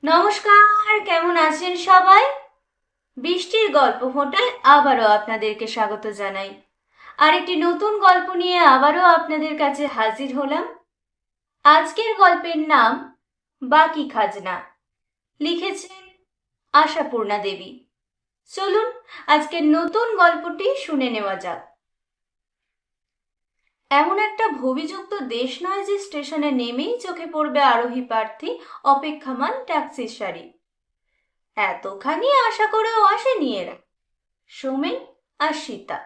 নমস্কার, কেমন আছেন সবাই? বৃষ্টির গল্প ফোঁটায় আবারও আপনাদেরকে স্বাগত জানাই। আর একটি নতুন গল্প নিয়ে আবারও আপনাদের কাছে হাজির হলাম। আজকের গল্পের নাম বাকি খাজনা। লিখেছেন আশাপূর্ণা দেবী। চলুন আজকের নতুন গল্পটি শুনে নেওয়া যাক। এমন একটা ভবিযুক্ত দেশ নয় যে স্টেশনে নেমেই চোখে পড়বে আরোহী প্রার্থী অপেক্ষামান ট্যাক্সির সারি। এতখানি আশা করেও আসেনি এরা, সৌমেন আর সীতা।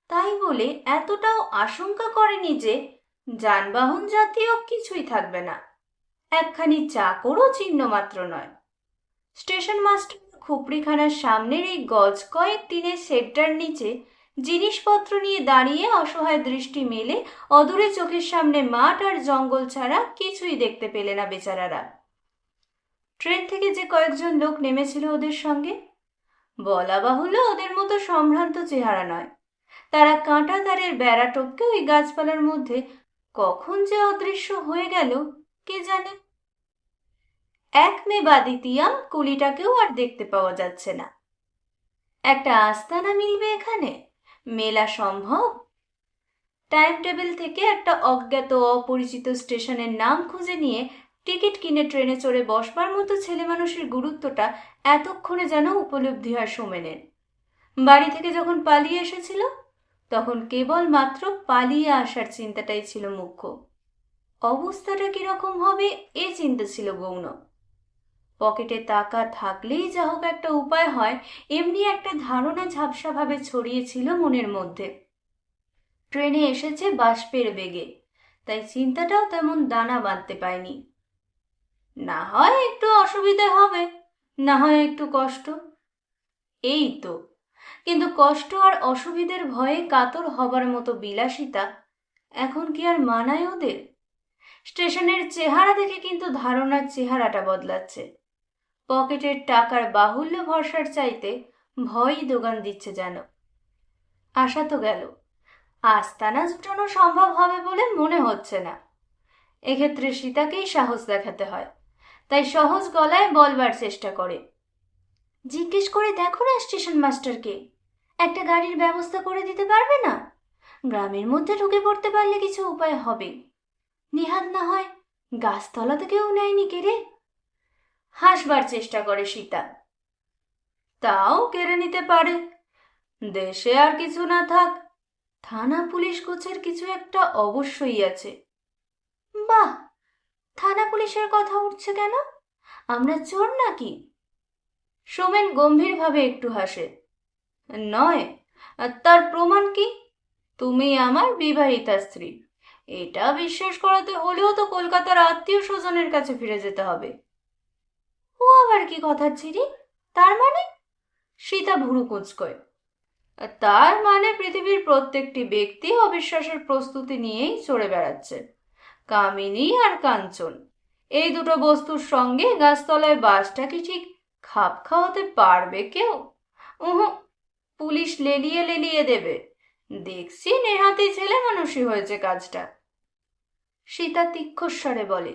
তাই বলে এতটাও আশঙ্কা করেনি যে যানবাহন জাতীয় কিছুই থাকবে না, একখানি চাকরও চিহ্ন মাত্র নয়। স্টেশন মাস্টার খুপড়িখানার সামনের এই গজ কয়েক টিনের শেডটার নিচে জিনিসপত্র নিয়ে দাঁড়িয়ে অসহায় দৃষ্টি মেলে অদূরে চোখের সামনে মাঠ আর জঙ্গল ছাড়া কিছুই দেখতে পেলে না বেচারারা। ট্রেন থেকে যে কয়েকজন লোক নেমেছিল ওদের সঙ্গে, বলা বাহুল্য ওদের মতো সম্ভ্রান্ত চেহারা নয়। তারা কাঁটা তারের বেড়া টপকে ওই গাছপালার মধ্যে কখন যে অদৃশ্য হয়ে গেল কে জানে। এক মেয়ে বাদিতিয়াম কুলিটাকেও আর দেখতে পাওয়া যাচ্ছে না। একটা আস্তানা মিলবে এখানে, মেলা সম্ভব? টাইম টেবিল থেকে একটা অজ্ঞাত অপরিচিত স্টেশনের নাম খুঁজে নিয়ে টিকিট কিনে ট্রেনে চড়ে বসবার মতো ছেলে মানুষের গুরুত্বটা এতক্ষণে যেন উপলব্ধি হয় সোমেনের। বাড়ি থেকে যখন পালিয়ে এসেছিল তখন কেবল মাত্র পালিয়ে আসার চিন্তাটাই ছিল মুখ্য। অবস্থাটা কিরকম হবে এ চিন্তা ছিল গৌণ। পকেটে টাকা থাকলেই যা হোক একটা উপায় হয়, এমনি একটা ধারণা ঝাপসাভাবে ছড়িয়েছিল মনের মধ্যে। ট্রেনে এসেছে বাষ্পের বেগে, তাই চিন্তাটাও তেমন দানা বাঁধতে পায়নি। না হয় একটু অসুবিধে হবে, না হয় একটু কষ্ট, এই তো। কিন্তু কষ্ট আর অসুবিধের ভয়ে কাতর হবার মতো বিলাসিতা এখন কি আর মানায় ওদের? স্টেশনের চেহারা দেখে কিন্তু ধারণার চেহারাটা বদলাচ্ছে। পকেটের টাকার বাহুল্য ভরসার চাইতে ভয়ই দোগান দিচ্ছে যেন। আশা তো গেল, আস্তানা জুটানো সম্ভব হবে বলে মনে হচ্ছে না। এক্ষেত্রে সীতাকেই সাহস দেখাতে হয়, তাই সহজ গলায় বলবার চেষ্টা করে, জিজ্ঞেস করে দেখো না স্টেশন মাস্টারকে, একটা গাড়ির ব্যবস্থা করে দিতে পারবে না? গ্রামের মধ্যে ঢুকে পড়তে পারলে কিছু উপায় হবে। নিহাত না হয় গাছতলা থেকেও নেয়নি কেড়ে। হাসবার চেষ্টা করে সীতা, তাও কেড়ে নিতে পারে। দেশে আর কিছু না থাক, থানা পুলিশ গোছের কিছু একটা অবশ্যই আছে। বাহ, থানা পুলিশের কথা উঠছে কেন? আমরা চোর নাকি? সোমেন গম্ভীরভাবে একটু হাসে। নয়, তার প্রমাণ কি? তুমি আমার বিবাহিতা স্ত্রী, এটা বিশ্বাস করাতে হলেও তো কলকাতার আত্মীয় স্বজনের কাছে ফিরে যেতে হবে। ও আবার কি কথা ছিরি? তার মানে? সীতা ভুরু কুঁচকোয়। তার মানে পৃথিবীর প্রত্যেকটি ব্যক্তি অবিশ্বাসের প্রস্তুতি নিয়েই চড়ে বেড়াচ্ছে। কামিনী আর কাঞ্চন, এই দুটো বস্তুর সঙ্গে গাছতলায় বাসটা কি ঠিক খাপ খাওয়াতে পারবে কেউ? উহু, পুলিশ লেলিয়ে লেলিয়ে দেবে। দেখছি নেহাতি ছেলে মানুষই হয়েছে কাজটা। সীতা তীক্ষ্ণস্বরে বলে,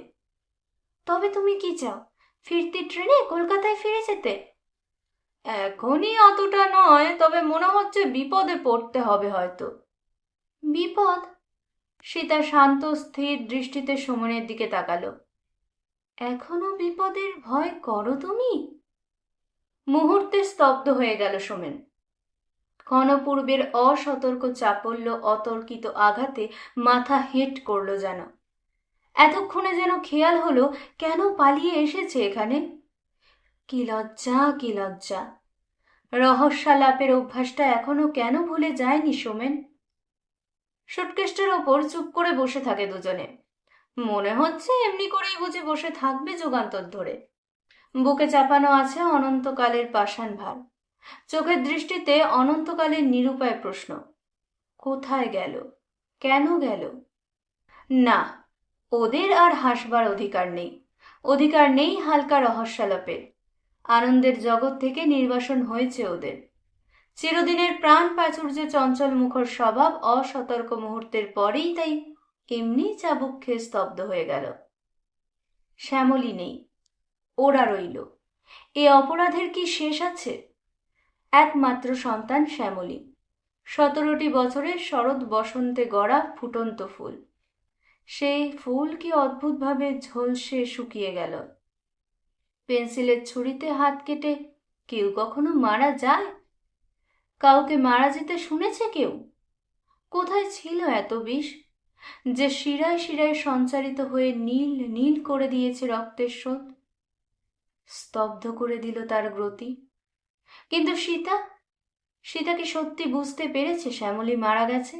তবে তুমি কি চাও, ফিরতি ট্রেনে কলকাতায় ফিরে যেতে? এখনই অতটা নয়, তবে মনে হচ্ছে বিপদে পড়তে হবে হয়তো। বিপদ? সীতা শান্ত স্থির দৃষ্টিতে সুমনের দিকে তাকালো। এখনো বিপদের ভয় করো তুমি? মুহূর্তে স্তব্ধ হয়ে গেল সোমেন। ক্ষণপূর্বের অসতর্ক চাপল্য অতর্কিত আঘাতে মাথা হেঁট করল যেন। এতক্ষণে যেন খেয়াল হলো কেন পালিয়ে এসেছে এখানে। কি লজ্জা, কি লজ্জা! রহস্যালাপের অভ্যাসটা এখনো কেন ভুলে যায়নি সোমেন। সুটকেসটার ওপর চুপ করে বসে থাকে দুজনে। মনে হচ্ছে এমনি করেই বুঝে বসে থাকবে যুগান্তর ধরে। বুকে চাপানো আছে অনন্তকালের পাষাণ ভার, চোখের দৃষ্টিতে অনন্তকালের নিরুপায় প্রশ্ন, কোথায় গেল, কেন গেল? না, ওদের আর হাসবার অধিকার নেই, অধিকার নেই হালকা রহস্যালাপের। আনন্দের জগৎ থেকে নির্বাসন হয়েছে ওদের। চিরদিনের প্রাণ প্রাচুর্যে চঞ্চল মুখর স্বভাব অসতর্ক মুহূর্তের পরেই তাই এমনি চাবুক খেয়ে স্তব্ধ হয়ে গেল। শ্যামলী নেই, ওরা রইল। এ অপরাধের কি শেষ আছে? একমাত্র সন্তান শ্যামলী, 17টি বছরের শরৎ বসন্তে গড়া ফুটন্ত ফুল। সেই ফুল কি অদ্ভুতভাবে ঝলসে শুকিয়ে গেল। পেন্সিলের ছুরিতে হাত কেটে কেউ কখনো মারা যায়? কাউকে মারা যেতে শুনেছে কেউ? কোথায় ছিল এত বিষ যে শিরায় শিরায় সঞ্চারিত হয়ে নীল নীল করে দিয়েছে রক্তের স্রোত, স্তব্ধ করে দিল তার গতি? কিন্তু সীতা কি সত্যি বুঝতে পেরেছে শ্যামলী মারা গেছে?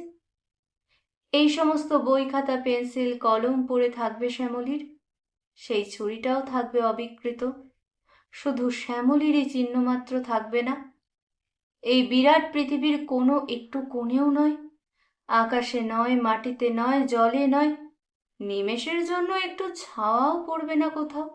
এই সমস্ত বই খাতা পেন্সিল কলম পড়ে থাকবে শ্যামলীর, সেই ছুরিটাও থাকবে অবিকৃত, শুধু শ্যামলীরই চিহ্নমাত্র থাকবে না। এই বিরাট পৃথিবীর কোনো একটু কোণেও নয়, আকাশে নয়, মাটিতে নয়, জলে নয়, নিমেষের জন্য একটু ছাওয়াও পড়বে না কোথাও।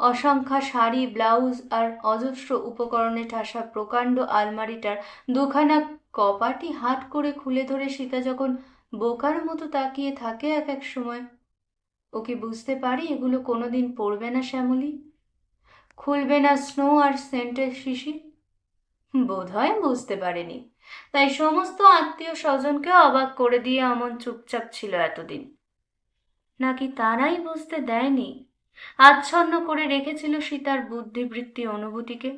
অসংখ্য শাড়ি, ব্লাউজ আর অজস্র উপকরণে ঠাসা প্রকাণ্ড আলমারিটার দুখানা কপাটি হাট করে খুলে ধরে সীতা যখন বোকার মতো তাকিয়ে থাকে এক এক সময়, ও কি বুঝতে পারি এগুলো কোনোদিন পড়বে না শ্যামলী? খুলবে না স্নো আর সেন্টের শিশি? বোধহয় বুঝতে পারেনি, তাই সমস্ত আত্মীয় স্বজনকে অবাক করে দিয়ে অমন চুপচাপ ছিল এতদিন। নাকি তারাই বুঝতে দেয়নি, আচ্ছন্ন করে রেখেছিল সীতার বুদ্ধিবৃত্তি অনুভূতিকে?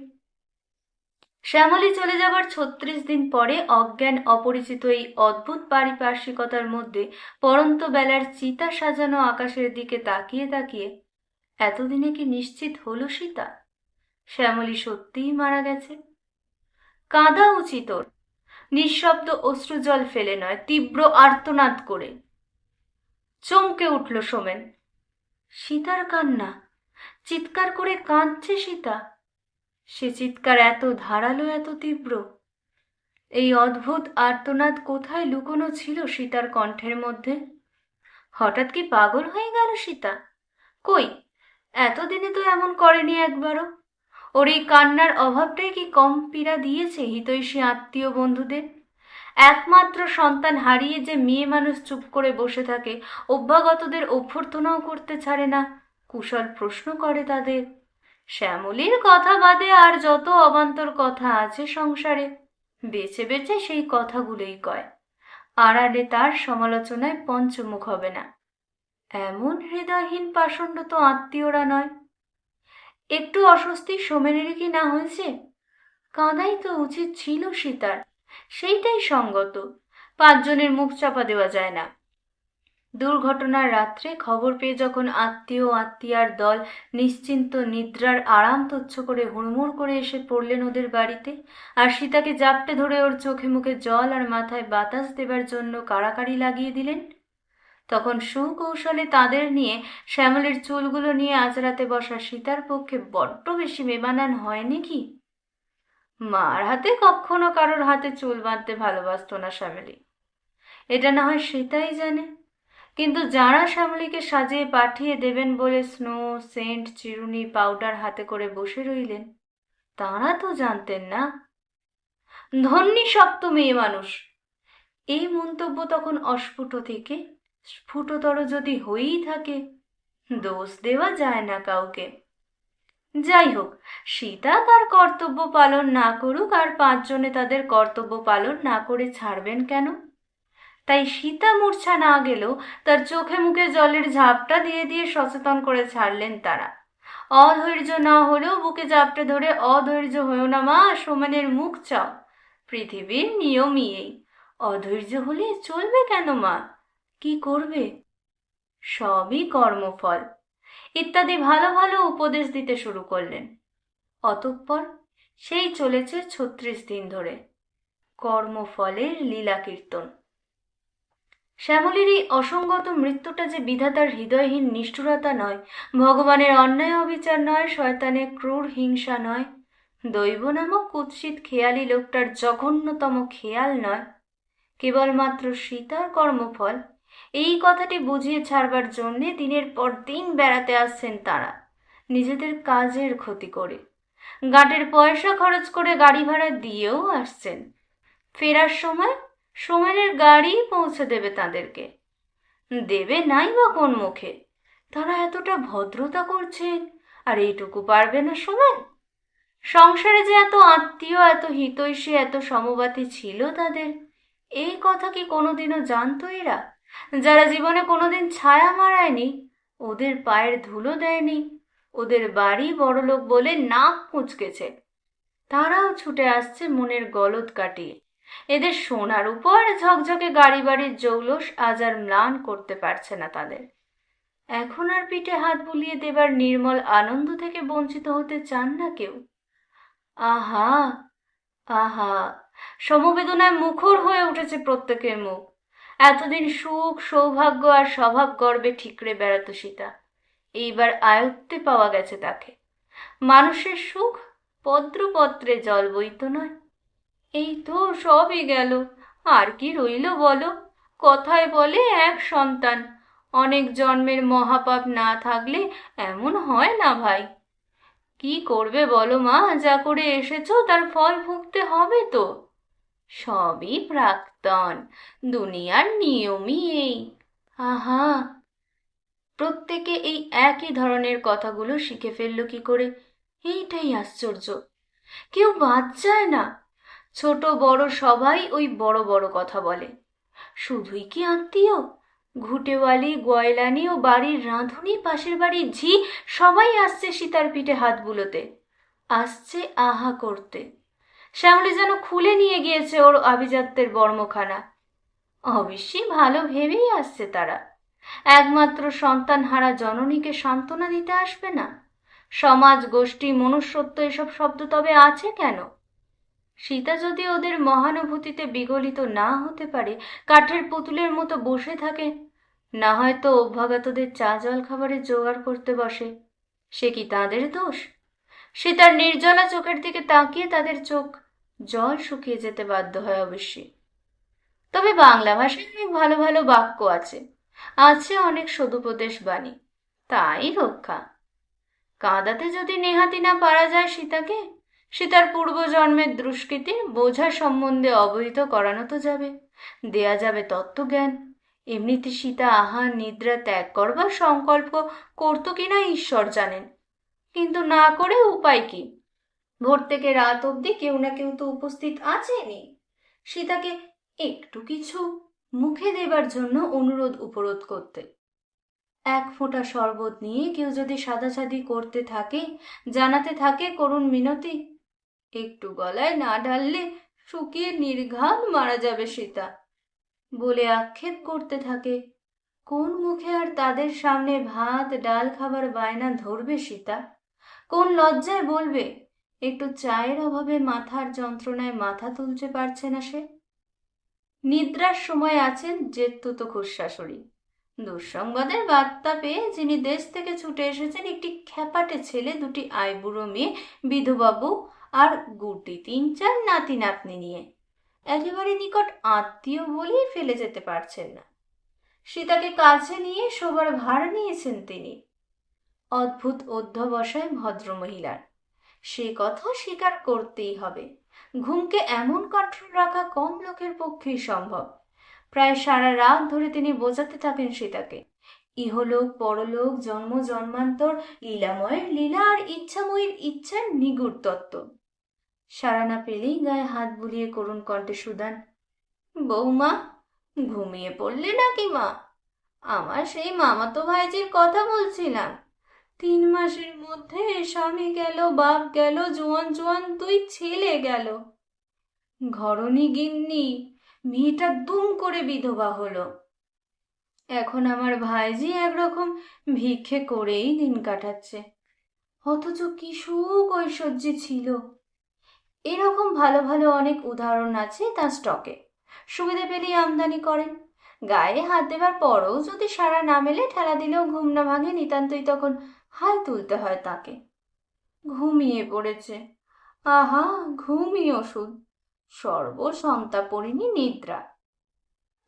শ্যামলী চলে যাবার 36 দিন পরে অজ্ঞান অপরিচিত এই অদ্ভুত পারিপার্শ্বিকতার মধ্যে পড়ন্ত বেলার চিতা সাজানো আকাশের দিকে তাকিয়ে তাকিয়ে এতদিনে কি নিশ্চিত হলো সীতা শ্যামলী সত্যিই মারা গেছে? কাঁদা উচিত ওর, নিঃশব্দ অশ্রুজল ফেলে নয়, তীব্র আর্তনাদ করে। চমকে উঠল সোমেন। সীতার কান্না! চিৎকার করে কাঁদছে সীতা। সে চিৎকার এত ধারালো, এত তীব্র। এই অদ্ভুত আর্তনাদ কোথায় লুকোনো ছিল সীতার কণ্ঠের মধ্যে? হঠাৎ কি পাগল হয়ে গেল সীতা? কই, এতদিনে তো এমন করেনি একবারও। ওর এই কান্নার অভাবটাই কি কম পীড়া দিয়েছে হিতৈষী আত্মীয় বন্ধুদের? একমাত্র সন্তান হারিয়ে যে মেয়ে মানুষ চুপ করে বসে থাকে, অভ্যাগতদের অভ্যর্থনাও করতে ছাড়ে না, কুশল প্রশ্ন করে তাদের। শ্যামলীর কথা বাদে আর যত অবান্তর কথা আছে সংসারে, বেছে বেছে সেই কথাগুলোই কয়। আড়ালে তার সমালোচনায় পঞ্চমুখ হবে না। এমন হৃদয়হীন পাষণ্ড তো আত্মীয়রা নয়। একটু অস্বস্তি সোমেনেরই কি না হয়েছে? কাঁদাই তো উচিত ছিল সীতার, সেইটাই সঙ্গত। 5 জনের মুখ চাপা দেওয়া যায় না। দুর্ঘটনার রাত্রে খবর পেয়ে যখন আত্মীয়ার দল নিশ্চিন্ত নিদ্রার আরাম তুচ্ছ করে হুড়মুড় করে এসে পড়লেন ওদের বাড়িতে, আর সীতাকে জাপটে ধরে ওর চোখে মুখে জল আর মাথায় বাতাস দেবার জন্য কাড়াকাড়ি লাগিয়ে দিলেন, তখন সুকৌশলে তাদের নিয়ে শ্যামলের চুলগুলো নিয়ে আঁচড়াতে বসা সীতার পক্ষে বড্ড বেশি বেমানান হয়নি কি? মার হাতে কখনো কারোর হাতে চুল বাঁধতে ভালোবাসত না শ্যামলী, এটা না হয় সীতাই জানে। কিন্তু যারা শ্যামলীকে সাজিয়ে পাঠিয়ে দেবেন বলে স্নো, সেন্ট, চিরুনি, পাউডার হাতে করে বসে রইলেন, তারা তো জানতেন না। ধন্যী শক্ত মেয়ে মানুষ! এই মন্তব্য তখন অস্ফুট থেকে স্ফুটতর যদি হয়েই থাকে, দোষ দেওয়া যায় না কাউকে। যাই হোক, সীতা তার কর্তব্য পালন না করুক, আর 5 জনে তাদের কর্তব্য পালন না করে ছাড়বেন কেন? তাই সীতা মূর্ছা না গেলেও তার চোখে মুখে জলের ঝাপটা দিয়ে দিয়ে সচেতন করে ছাড়লেন তারা। অধৈর্য না হলেও বুকে জাপটে ধরে, অধৈর্য হয়েও না মা, সোমেনের মুখ চাও। পৃথিবীর নিয়মই এই। অধৈর্য হলে চলবে কেন মা? কি করবে? সবই কর্মফল ইত্যাদি ভালো ভালো উপদেশ দিতে শুরু করলেন। অতঃপর সেই চলেছে 36 দিন ধরে কর্মফলের লীলা কীর্তন। শ্যামলীর এই অসঙ্গত মৃত্যুটা যে বিধাতার হৃদয়হীন নিষ্ঠুরতা নয়, ভগবানের অন্যায় অবিচার নয়, শয়তানের ক্রূর হিংসা নয়, দৈব নামক কুৎসিত খেয়ালি লোকটার জঘন্যতম খেয়াল নয়, কেবলমাত্র সীতার কর্মফল, এই কথাটি বুঝিয়ে ছাড়বার জন্যে দিনের পর দিন বেড়াতে আসছেন তারা, নিজেদের কাজের ক্ষতি করে। গাঁটের পয়সা খরচ করে গাড়ি ভাড়া দিয়েও আসছেন। ফেরার সময় সোমেনের গাড়ি পৌঁছে দেবে তাদেরকে। দেবে নাই বা কোন মুখে? তারা এতটা ভদ্রতা করছেন, আর এইটুকু পারবে না সোমেন? সংসারে যে এত আত্মীয়, এত হিতৈষী, এত সমবাতি ছিল তাদের, এই কথা কি কোনোদিনও জানতো এরা? যারা জীবনে কোনোদিন ছায়া মারায়নি, ওদের পায়ের ধুলো দেয়নি, ওদের বাড়ি বড়লোক বলে নাক কুঁচকেছে, তারাও ছুটে আসছে মনের গলদ কাটিয়ে। এদের সোনার উপর ঝকঝকে গাড়ি বাড়ির জৌলস আজ আর ম্লান করতে পারছে না তাদের। এখন আর পিঠে হাত বুলিয়ে দেবার নির্মল আনন্দ থেকে বঞ্চিত হতে চান না কেউ। আহা, আহা, সমবেদনায় মুখর হয়ে উঠেছে প্রত্যেকের মুখ। এতদিন সুখ, সৌভাগ্য আর স্বভাব গর্বে ঠিকরে বেড়াত সীতা, এইবার আয়ত্তে পাওয়া গেছে তাকে। মানুষের সুখ পত্রপত্রে জল বইত নয়। এই তো সবই গেল, আর কি রইল বলো? কথায় বলে এক সন্তান, অনেক জন্মের মহাপাপ না থাকলে এমন হয় না ভাই। কি করবে বলো মা, যা করে এসেছো তার ফল ভুগতে হবে তো। সবই প্রাক্তন, দুনিয়ার নিয়মই এই। আহা, প্রত্যেকে এই একই ধরনের কথাগুলো শিখে ফেললো কি করে, এইটাই আশ্চর্য। কেউ বাদ যায় না, ছোট বড় সবাই ওই বড় বড় কথা বলে। শুধুই কি আত্মীয়? ঘুটেওয়ালি, গয়লানি ও বাড়ির রাঁধুনি, পাশের বাড়ির ঝি, সবাই আসছে সীতার পিঠে হাত বুলোতে, আসছে আহা করতে। শ্যামলী যেন খুলে নিয়ে গিয়েছে ওর আভিজাত্যের বর্মখানা। অবশ্যই ভালো ভেবেই আসছে তারা। একমাত্র সন্তান হারা জননীকে সান্ত্বনা দিতে আসবে না? সমাজ, গোষ্ঠী, মনুষ্যত্ব এসব শব্দ তবে আছে কেন? সীতা যদি ওদের মহানুভূতিতে বিগলিত না হতে পারে, কাঠের পুতুলের মতো বসে থাকে, না হয়তো অভ্যাগতদের চা জল খাবারের জোগাড় করতে বসে, সে কি তাদের দোষ? সীতার নির্জলা চোখের দিকে তাকিয়ে তাদের চোখ জল শুকিয়ে যেতে বাধ্য হয় অবশ্যই। তবে বাংলা ভাষায় অনেক ভালো ভালো বাক্য আছে, আছে অনেক সদুপদেশ বাণী, তাই রক্ষা। কাঁদাতে যদি নেহাতি না পারা যায় সীতাকে, সীতার পূর্বজন্মের দুষ্কৃতির বোঝা সম্বন্ধে অবহিত করানো তো যাবে, দেয়া যাবে তত্ত্বজ্ঞান। এমনিতে সীতা আহার নিদ্রা ত্যাগ করবার সংকল্প করতো কিনা ঈশ্বর জানেন, কিন্তু না করে উপায় কি? ভোর থেকে রাত অবধি কেউ না কেউ তো উপস্থিত আছেনি সীতাকে একটু কিছু মুখে দেবার জন্য অনুরোধ উপরোধ করতে। এক ফোঁটা শরবত নিয়ে কেউ যদি সাদাসাদি করতে থাকে, জানাতে থাকে করুণ মিনতি, একটু গলায় না ঢাললে শুকিয়ে নির্ঘাত মারা যাবে সীতা বলে আক্ষেপ করতে থাকে, কোন মুখে আর তাদের সামনে ভাত ডাল খাবার বায়না ধরবে সীতা? কোন লজ্জায় বলবে একটু চায়ের অভাবে মাথার যন্ত্রণায় মাথা তুলতে পারছে না সে? নিদ্রার সময় আছেন জেঠতুতো খুড়শাশুড়ি। দুঃসংবাদের বার্তা পেয়ে যিনি দেশ থেকে ছুটে এসেছেন একটি খ্যাপাটে ছেলে, দুটি আইবুড়ো মেয়ে, বিধুবাবু আর গুটি 3-4 নাতি নাতনি নিয়ে, একেবারে নিকট আত্মীয় বলেই ফেলে যেতে পারছেন না। সীতাকে কাছে নিয়ে শোবার ভার নিয়েছেন তিনি। অদ্ভুত অধ্যবসায় ভদ্রমহিলার, সে কথা স্বীকার করতেই হবে। ঘুমকে এমন কন্ট্রোল রাখা কম লোকের পক্ষেই সম্ভব। প্রায় সারা রাত ধরে তিনি বোঝাতে থাকেন সীতাকে, ইহলোক পরলোক, জন্ম জন্মান্তর, লীলাময়ের লীলা আর ইচ্ছাময়ীর ইচ্ছার নিগুড় তত্ত্ব। সারা না পেলেই গায়ে হাত বুলিয়ে করুণ কণ্ঠে সুদান, বৌমা, ঘুমিয়ে পড়লে নাকি মা? আমার সেই মামাতো ভাইজির কথা বলছিলাম। 3 মাসের মধ্যে স্বামী গেল, বাপ গেল, জোয়ান জোয়ান 2 ছেলে গেল। ঘরণী গিন্নি, মেয়েটা দুম করে বিধবা হলো। এখন আমার ভাইজি একরকম ভিক্ষে করেই দিন কাটাচ্ছে, অথচ কি সুখ ঐশ্বর্যে ছিল। এরকম ভালো ভালো অনেক উদাহরণ আছে তার স্টকে। সুবিধা পেলেই আমদানি করেন। গায়ে হাত দেবার পরও যদি সারা না মেলে, ঠেলা দিলেও ঘুম না ভাঙে নিতান্তই, তখন হাই তুলতে হয় তাকে। ঘুমিয়ে পড়েছে, আহা, ঘুমই ওষুধ, সর্বসন্তাপরিণী নিদ্রা।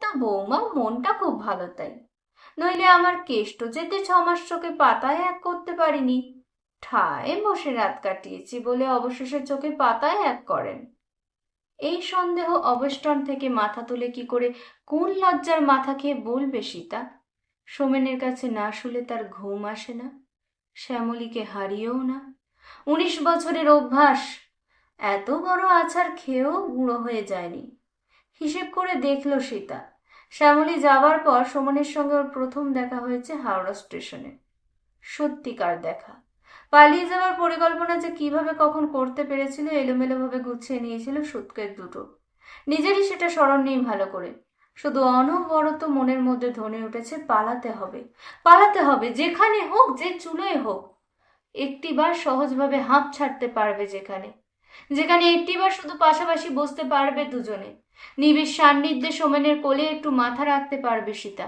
তা বৌমার মনটা খুব ভালো তাই, নইলে আমার কেষ্ট যেতে 6 মাস চোখে পাতায় এক করতে পারিনি। ঠায় বসে রাত কাটিয়েছি বলে অবশেষে চোখে পাতায় এক করেন। এই সন্দেহ অবস্টন থেকে মাথা তুলে কি করে, কোন লজ্জার মাথা খেয়ে বলবে সীতা? সোমেনের কাছে না শুলে তার ঘুম আসে না। শ্যামলীকে হারিয়েও না। 19 বছরের অভ্যাস, এত বড় আছাড় খেয়েও বুড়ো হয়ে যায়নি। হিসেব করে দেখল সীতা, শ্যামলী যাবার পর সুমনের সঙ্গে ওর প্রথম দেখা হয়েছে হাওড়া স্টেশনে। সত্যিকার দেখা। পালিয়ে যাওয়ার পরিকল্পনা যে কিভাবে কখন করতে পেরেছিল, এলোমেলোভাবে গুছিয়ে নিয়েছিল সুটকেস দুটো। নিজেরই সেটা স্মরণ নেই ভালো করে। শুধু অনবরত মনের মধ্যে ধ্বনি উঠেছে, পালাতে হবে, পালাতে হবে, যেখানে হোক, যে চুলোয় হোক। একটিবার সহজভাবে হাঁপ ছাড়তে পারবে, যেখানে যেখানে একটিবার শুধু পাশাপাশি বসতে পারবে দুজনে, নিবিড় সান্নিধ্যে সোমেনের কোলে একটু মাথা রাখতে পারবে সীতা।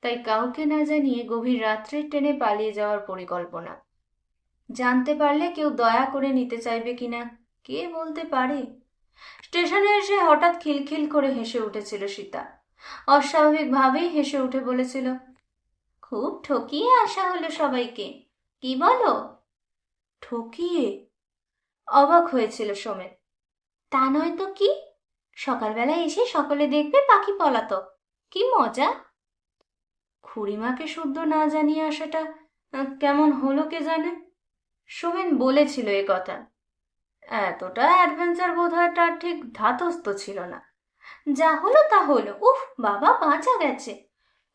তাই কাউকে না জানিয়ে গভীর রাত্রের ট্রেনে পালিয়ে যাওয়ার পরিকল্পনা। জানতে পারলে কেউ দয়া করে নিতে চাইবে কিনা কে বলতে পারে। স্টেশনে এসে হঠাৎ খিলখিল করে হেসে উঠেছিল সীতা। অস্বাভাবিকভাবেই হেসে উঠে বলেছিল, খুব ঠকিয়ে আসা হলো সবাইকে, কি বলো? ঠকিয়ে? অবাক হয়েছিল সোমেন। তা নয় তো কি, সকালবেলা এসে সকলে দেখবে পাখি পলাতক, কি মজা। খুড়িমাকে শুদ্ধ না জানিয়ে আসাটা কেমন হলো কে জানে। সোমেন বলেছিল এ কথা। এতটা অ্যাডভেঞ্চার বোধ হয় তার ঠিক ধাতস্থ ছিল না। যা হলো তা হলো, উফ বাবা, বাঁচা গেছে।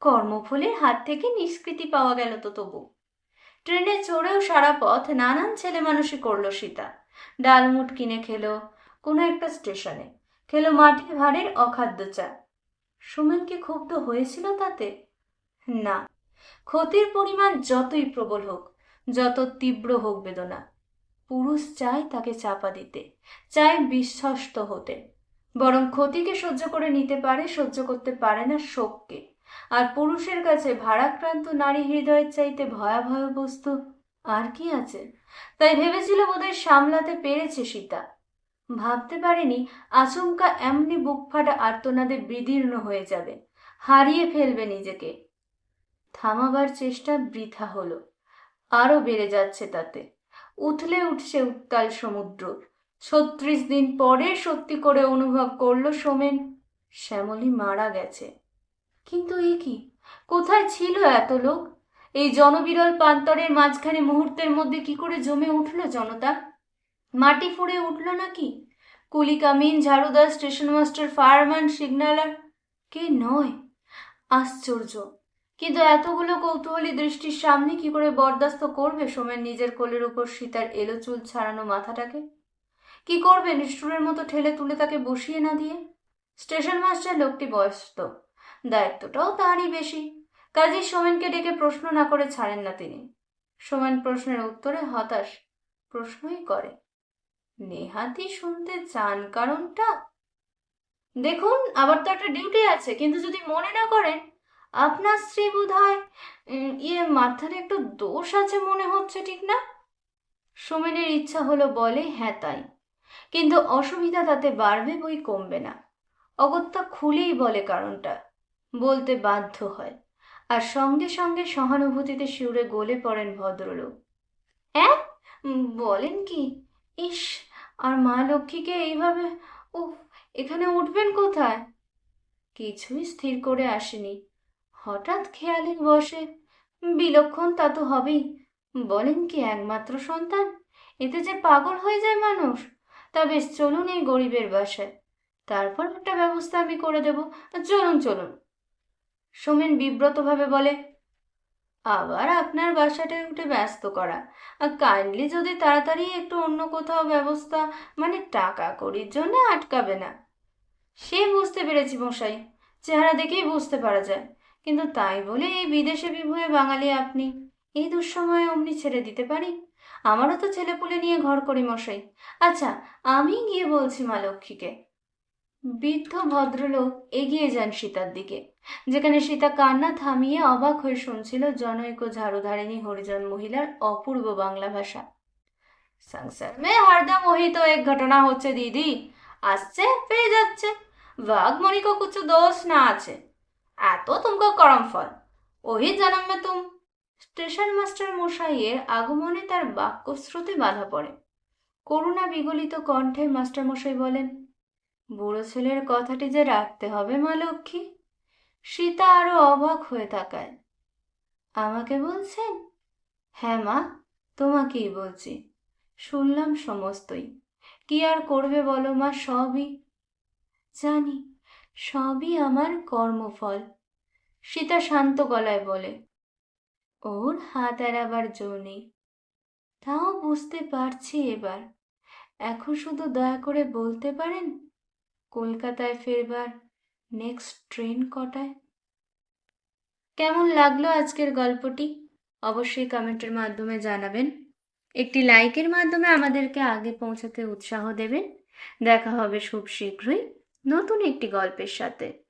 কর্মফলের হাত থেকে নিষ্কৃতি পাওয়া গেল তো তবু। ট্রেনে চড়েও সারা পথ নানান ছেলে মানুষই করলো সীতা। ডালমুট কিনে খেলো কোনো একটা স্টেশনে, খেলো মাটির ভাঁড়ের অখাদ্য চা। সুমন কি ক্ষুব্ধ হয়েছিল তাতে? না। ক্ষতির পরিমাণ যতই প্রবল হোক, যত তীব্র হোক বেদনা, পুরুষ চায় তাকে চাপা দিতে, চায় বিশ্বস্ত হতে। বরং ক্ষতিকে সহ্য করে নিতে পারে, সহ্য করতে পারে না শোককে। আর পুরুষের কাছে ভারাক্রান্ত নারী হৃদয়ের চাইতে ভয়াবহ বস্তু আর কি আছে? তাই ভেবেছিল বোধহয় সামলাতে পেরেছে সীতা। ভাবতে পারেনি আচমকা এমনি বুক ফাটা আর্তনাদে বিদীর্ণ হয়ে যাবে, হারিয়ে ফেলবে নিজেকে। থামাবার চেষ্টা বৃথা হলো, আরো বেড়ে যাচ্ছে তাতে। উথলে উঠছে উত্তাল সমুদ্র। 36 দিন পরে সত্যি করে অনুভব করলো সোমেন, শ্যামলী মারা গেছে। কিন্তু এ কি? কোথায় ছিল এত লোক? এই জনবিরল প্রান্তরের মাঝখানে মুহূর্তের মধ্যে কি করে জমে উঠল জনতা? মাটি ফুঁড়ে উঠল নাকি? কুলি, কামিন, ঝাড়ুদার, স্টেশন মাস্টার, ফায়ারম্যান, সিগন্যালার, কে নয়? আশ্চর্য! কিন্তু এতগুলো কৌতূহলী দৃষ্টির সামনে কি করে বরদাস্ত করবে সোমেন নিজের কোলের উপর সীতার এলো চুল ছাড়ানো মাথাটাকে? কি করবে নিষ্ঠুরের মতো ঠেলে তুলে তাকে বসিয়ে না দিয়ে? স্টেশন মাস্টার লোকটি বয়স্ত, দায়িত্বটাও তারই বেশি। কাজী সোমেনকে ডেকে প্রশ্ন না করে ছাড়েন না তিনি। সোমেন প্রশ্নের উত্তরে হতাশ, প্রশ্নই করে। নেহাতি শুনতে চান কারণটা? দেখুন, আবার তো একটা ডিউটি আছে, কিন্তু যদি মনে না করেন, আপনার স্ত্রী বোধহয় মাথার একটু দোষ আছে মনে হচ্ছে, ঠিক না? সোমেনের ইচ্ছা হলো বলে হ্যাঁ তাই, কিন্তু অসুবিধা তাতে বাড়বে বই কমবে না। অগত্যা খুলেই বলে কারণটা, বলতে বাধ্য হয়। আর সঙ্গে সঙ্গে সহানুভূতিতে শিউরে গলে পড়েন ভদ্রলোক। অ্যাঁ, বলেন কি? ইস, আর মা লক্ষ্মীকে এইভাবে, ও, এখানে উঠবেন কোথায়? কিছুই স্থির করে আসেনি, হঠাৎ খেয়ালের বসে। বিলক্ষণ তা তো হবেই। বলেন কি, একমাত্র সন্তান, এতে যে পাগল হয়ে যায় মানুষ। তা বেশ, চলুন এই গরিবের বাসায়, তারপর একটা ব্যবস্থা আমি করে দেব। চলুন চলুন। সোমেন বিব্রতভাবে বলে, আবার আপনার বাসাটায় উঠে ব্যস্ত করা। কাইন্ডলি যদি তাড়াতাড়ি একটু অন্য কোথাও ব্যবস্থা, মানে টাকা কড়ির জন্য আটকাবে না। সে বুঝতে পেরেছি মশাই, চেহারা দেখেই বুঝতে পারা যায়। কিন্তু তাই বলে এই বিদেশে বিভুঁয়ে বাঙালি আপনি এই দুঃসময়ে অমনি ছেড়ে দিতে পারি? আমারও তো ছেলেপুলে নিয়ে ঘর করি মশাই। আচ্ছা, আমি গিয়ে বলছি মা লক্ষ্মীকে। বৃদ্ধ ভদ্রলোক এগিয়ে যান সীতার দিকে, যেখানে সীতা কান্না থামিয়ে অবাক হয়ে শুনছিল জনৈক ঝাড়ুধারিণী হরিজন মহিলার অপূর্ব বাংলা ভাষা। সংসার মে हरदम वही तो एक घटना হচ্ছে দিদি, আসছে পেয়ে যাচ্ছে, वाघमणि को कुछ दोष ना আছে, এত तुमको करम फल, वही जन्म में तुम। স্টেশন মাস্টার মশাইয়ের আগমনে তার বাক্যস্রোতে বাধা পড়ে। করুণা বিগলিত কণ্ঠে মাস্টার মশাই বলেন, বুড়ো ছেলের কথাটি যে রাখতে হবে মা লক্ষ্মী। সীতা আরো অবাক হয়ে তাকায়। আমাকে বলছেন? হ্যাঁ মা, তোমাকেই বলছি। শুনলাম সমস্তই। কি আর করবে বলো মা, সবই জানি, সবই আমার কর্মফল। সীতা শান্ত গলায় বলে। ওর হাত এড়াবার জো নেই। তাও বুঝতে পারছি এবার। এখন শুধু দয়া করে বলতে পারেন কলকাতায় ফেরবার নেক্সট ট্রেন কটায়? কেমন লাগলো আজকের গল্পটি? অবশ্যই কমেন্টের মাধ্যমে জানাবেন। একটি লাইকের মাধ্যমে আমাদেরকে আগে পৌঁছাতে উৎসাহ দেবেন। দেখা হবে খুব শীঘ্রই নতুন একটি গল্পের সাথে।